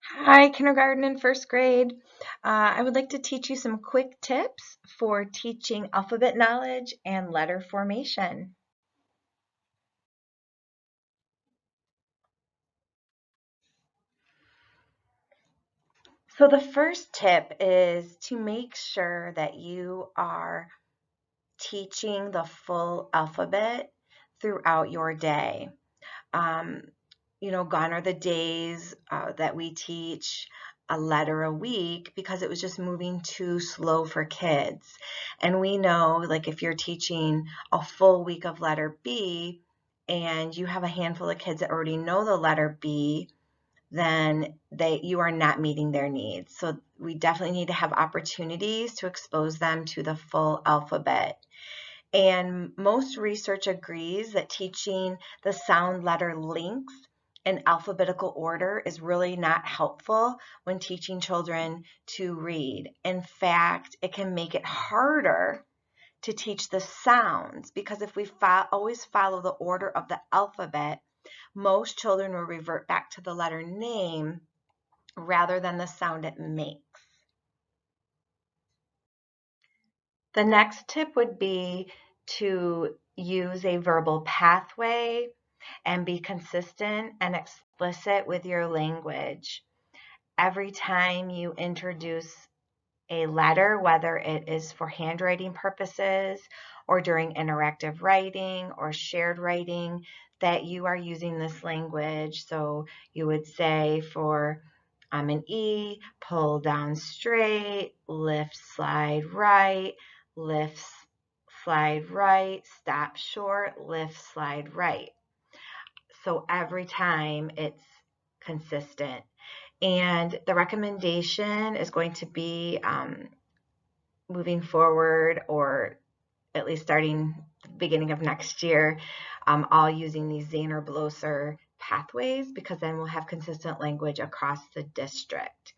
Hi, kindergarten and first grade. I would like to teach you some quick tips for teaching alphabet knowledge and letter formation. So the first tip is to make sure that you are teaching the full alphabet throughout your day. Um, Gone are the days that we teach a letter a week because it was just moving too slow for kids. And we know, like, if you're teaching a full week of letter B and you have a handful of kids that already know the letter B, then you are not meeting their needs. So we definitely need to have opportunities to expose them to the full alphabet. And most research agrees that teaching the sound letter links in alphabetical order is really not helpful when teaching children to read. In fact, it can make it harder to teach the sounds because if we always follow the order of the alphabet, most children will revert back to the letter name rather than the sound it makes. The next tip would be to use a verbal pathway and be consistent and explicit with your language. Every time you introduce a letter, whether it is for handwriting purposes or during interactive writing or shared writing, that you are using this language. So you would say for an E, pull down straight, lift, slide right, lift, slide right, stop short, lift, slide right. So every time it's consistent. And the recommendation is going to be moving forward, or at least starting the beginning of next year, all using these Zaner-Blosser pathways, because then we'll have consistent language across the district.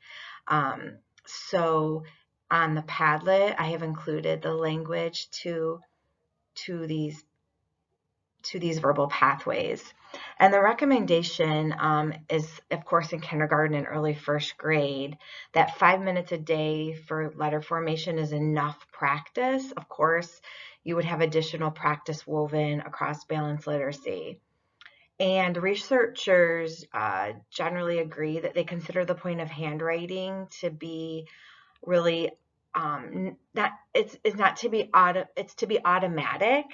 So on the Padlet, I have included the language to these verbal pathways. And the recommendation is, of course, in kindergarten and early first grade, that 5 minutes a day for letter formation is enough practice. Of course, you would have additional practice woven across balanced literacy. And researchers generally agree that they consider the point of handwriting to be really not it's not to be it's to be automatic,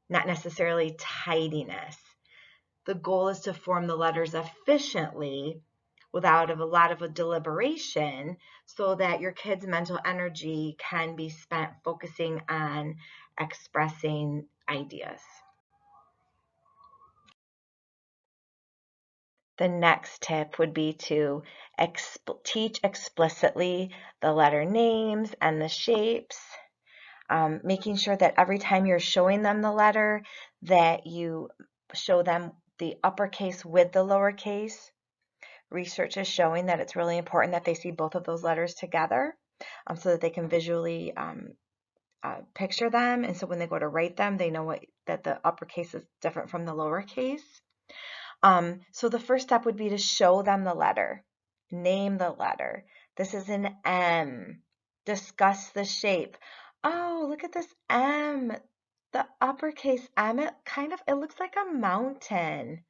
not necessarily tidiness. The goal is to form the letters efficiently without a lot of a deliberation so that your kids' mental energy can be spent focusing on expressing ideas. The next tip would be to teach explicitly the letter names and the shapes, making sure that every time you're showing them the letter that you show them the uppercase with the lowercase. Research is showing that it's really important that they see both of those letters together so that they can visually picture them. And so when they go to write them, they know that the uppercase is different from the lowercase. So the first step would be to show them the letter, name the letter. This is an M. Discuss the shape. Oh, look at this M. The uppercase M, it looks like a mountain,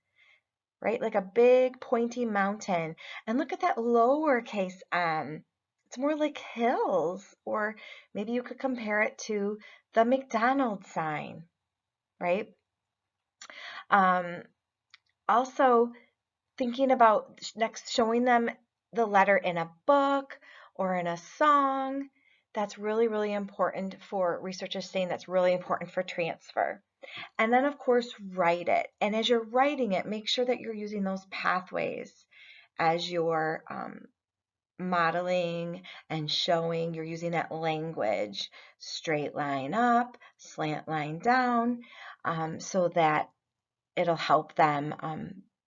right? Like a big pointy mountain. And look at that lowercase m. It's more like hills, or maybe you could compare it to the McDonald's sign, right? Um, Also, thinking about next showing them the letter in a book or in a song, that's really, really important for researchers saying that's really important for transfer. And then, of course, write it. And as you're writing it, make sure that you're using those pathways as you're modeling and showing. You're using that language, straight line up, slant line down, so that it'll help them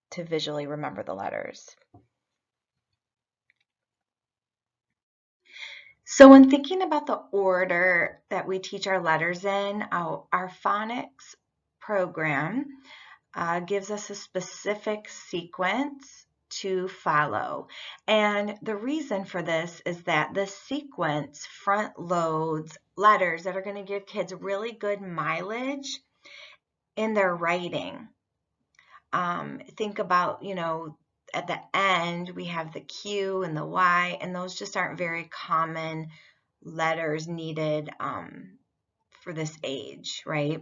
to visually remember the letters. So when thinking about the order that we teach our letters in, our phonics program gives us a specific sequence to follow. And the reason for this is that the sequence front loads letters that are going to give kids really good mileage in their writing. Think about, at the end we have the Q and the Y, and those just aren't very common letters needed for this age, right?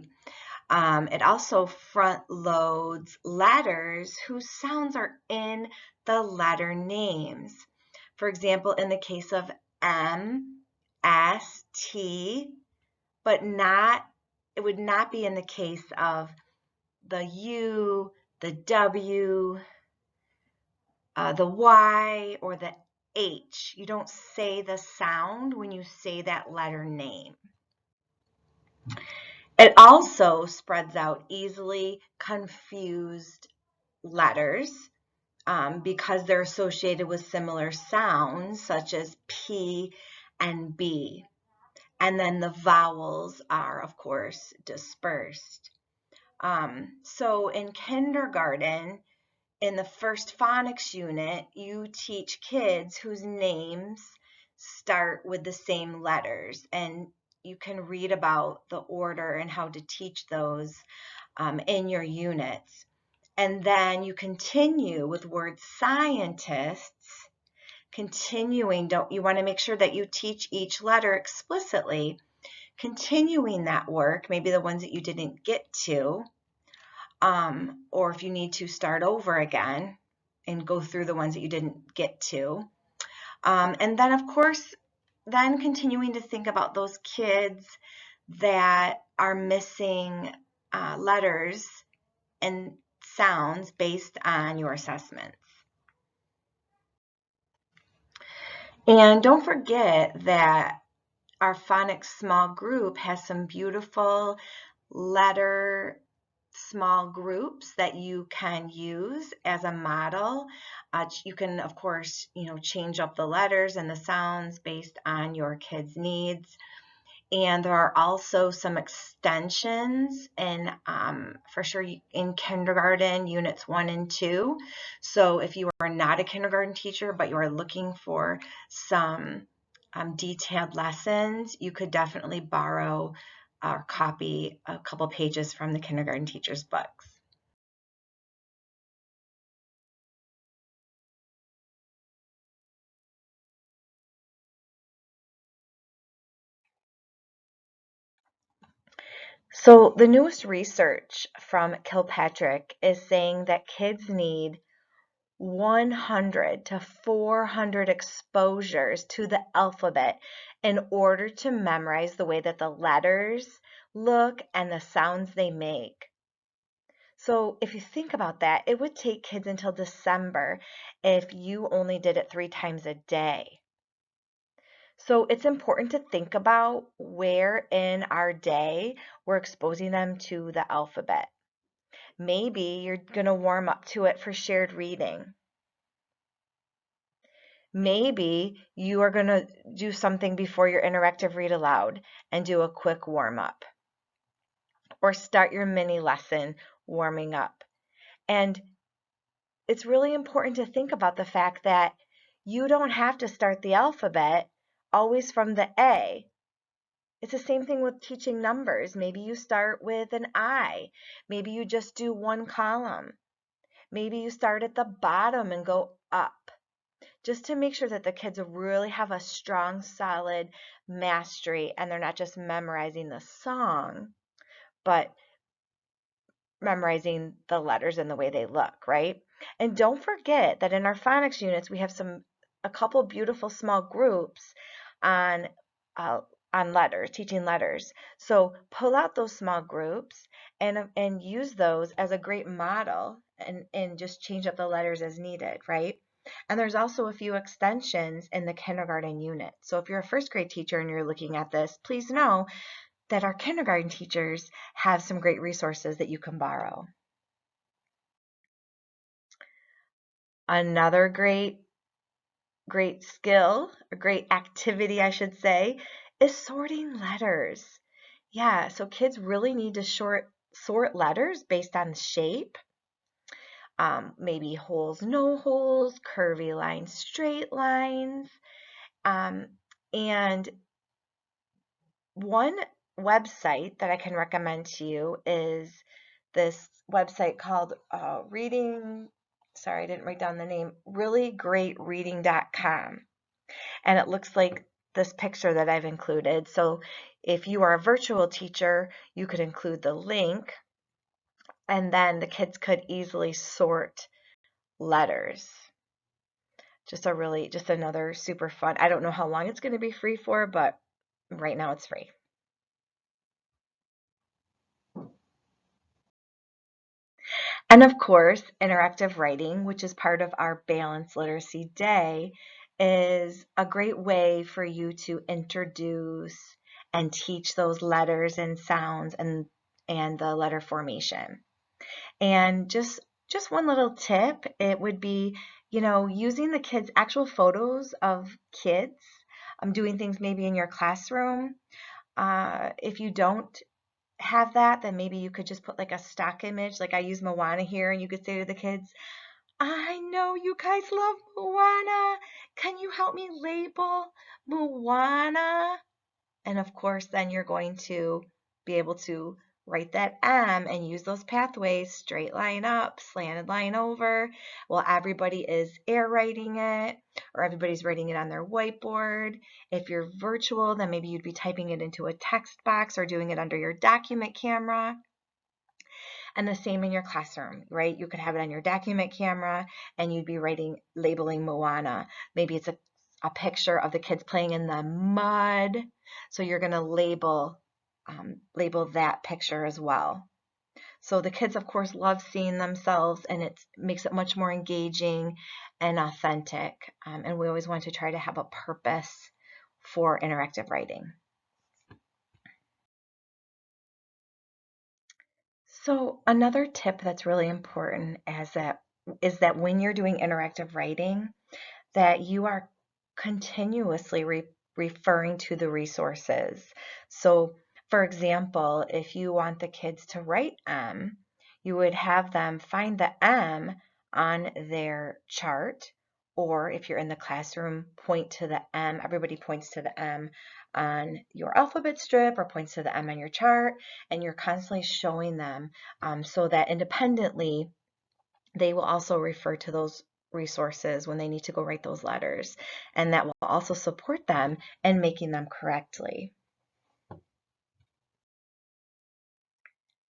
It also front loads letters whose sounds are in the letter names. For example, in the case of M, S, T, but it would not be in the case of the U, the W, the Y, or the H. You don't say the sound when you say that letter name. It also spreads out easily confused letters because they're associated with similar sounds such as P and B. And then the vowels are, of course, dispersed. So in kindergarten, in the first phonics unit, you teach kids whose names start with the same letters, and you can read about the order and how to teach those in your units. And then you continue with word scientists, continuing, you want to make sure that you teach each letter explicitly, continuing that work, maybe the ones that you didn't get to, or if you need to start over again and go through the ones that you didn't get to. And then, of course, then continuing to think about those kids that are missing letters and sounds based on your assessments. And don't forget that our phonics small group has some beautiful letter small groups that you can use as a model. You can, of course, change up the letters and the sounds based on your kids' needs. And there are also some extensions in, for sure, in kindergarten units 1 and 2. So if you are not a kindergarten teacher, but you are looking for some detailed lessons, you could definitely borrow or copy a couple pages from the kindergarten teacher's books. So the newest research from Kilpatrick is saying that kids need 100 to 400 exposures to the alphabet in order to memorize the way that the letters look and the sounds they make. So if you think about that, it would take kids until December if you only did it 3 times a day. So it's important to think about where in our day we're exposing them to the alphabet. Maybe you're going to warm up to it for shared reading. Maybe you are going to do something before your interactive read aloud and do a quick warm up. Or start your mini lesson warming up. And it's really important to think about the fact that you don't have to start the alphabet always from the A. It's the same thing with teaching numbers. Maybe you start with an I. Maybe you just do one column. Maybe you start at the bottom and go up, just to make sure that the kids really have a strong, solid mastery and they're not just memorizing the song, but memorizing the letters and the way they look, right? And don't forget that in our phonics units, we have a couple beautiful small groups on letters, teaching letters. So pull out those small groups and use those as a great model and just change up the letters as needed, right? And there's also a few extensions in the kindergarten unit. So if you're a first grade teacher and you're looking at this, please know that our kindergarten teachers have some great resources that you can borrow. Another great skill, a great activity, I should say, is sorting letters. Yeah, so kids really need to sort letters based on shape, maybe holes, no holes, curvy lines, straight lines. And one website that I can recommend to you is this website called sorry, I didn't write down the name, reallyGreatReading.com. And it looks like this picture that I've included. So if you are a virtual teacher, you could include the link, and then the kids could easily sort letters. Just another super fun. I don't know how long it's going to be free for, but right now it's free. And of course, interactive writing, which is part of our Balanced Literacy Day, is a great way for you to introduce and teach those letters and sounds and the letter formation. And just one little tip, it would be, using the kids' actual photos of kids doing things maybe in your classroom. If you don't have that, then maybe you could just put like a stock image. Like I use Moana here, and you could say to the kids, I know you guys love Moana. Can you help me label Moana? And of course, then you're going to be able to write that M and use those pathways, straight line up, slanted line over. Well, everybody is air writing it, or everybody's writing it on their whiteboard. If you're virtual, then maybe you'd be typing it into a text box or doing it under your document camera. And the same in your classroom, right? You could have it on your document camera and you'd be labeling Moana. Maybe it's a picture of the kids playing in the mud. So you're going to label that picture as well. So the kids, of course, love seeing themselves, and it makes it much more engaging and authentic. And we always want to try to have a purpose for interactive writing. So another tip that's really important is that when you're doing interactive writing, that you are continuously referring to the resources. So for example, if you want the kids to write M, you would have them find the M on their chart, or if you're in the classroom, point to the M. Everybody points to the M on your alphabet strip or points to the M on your chart, and you're constantly showing them so that independently they will also refer to those resources when they need to go write those letters, and that will also support them in making them correctly.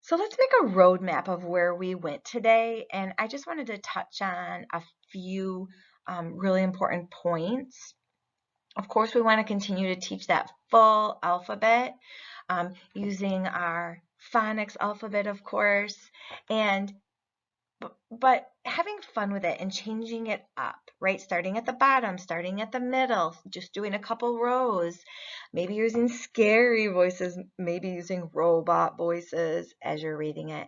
So let's make a roadmap of where we went today, and I just wanted to touch on a few really important points. Of course, we want to continue to teach that full alphabet using our phonics alphabet, of course, but having fun with it and changing it up, right? Starting at the bottom, starting at the middle, just doing a couple rows, maybe using scary voices, maybe using robot voices as you're reading it,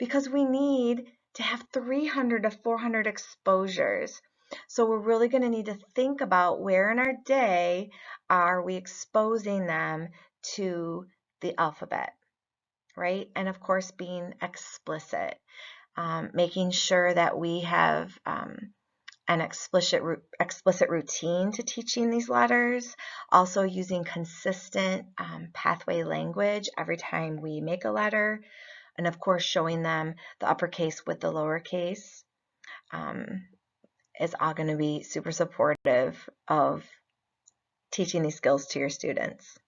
because we need to have 300 to 400 exposures. So we're really going to need to think about where in our day are we exposing them to the alphabet, right? And of course, being explicit. Making sure that we have an explicit routine to teaching these letters, also using consistent pathway language every time we make a letter, and of course showing them the uppercase with the lowercase is all going to be super supportive of teaching these skills to your students.